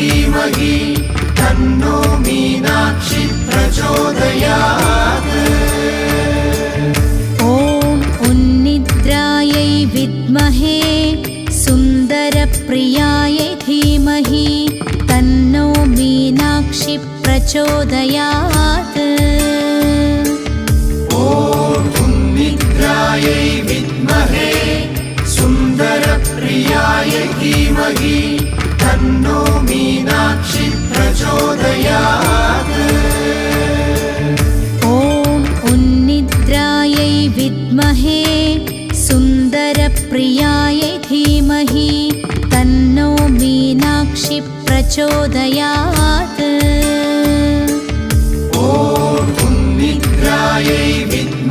धीमहि तन्नो मीनाक्षी प्रचोदयात्। ॐ उन्निद्रायै विद्महे सुन्दरप्रियायै धीमहि तन्नो मीनाक्षी प्रचोदयात्। ॐ उन्निद्रायै विद्महे सुन्दरप्रियायै धीमहि तन्नो मीनाक्षी प्रचोदयात्। ॐ उन्निद्रायै विद्महे सुन्दरप्रियायै धीमहि तन्नो मीनाक्षी प्रचोदयात्।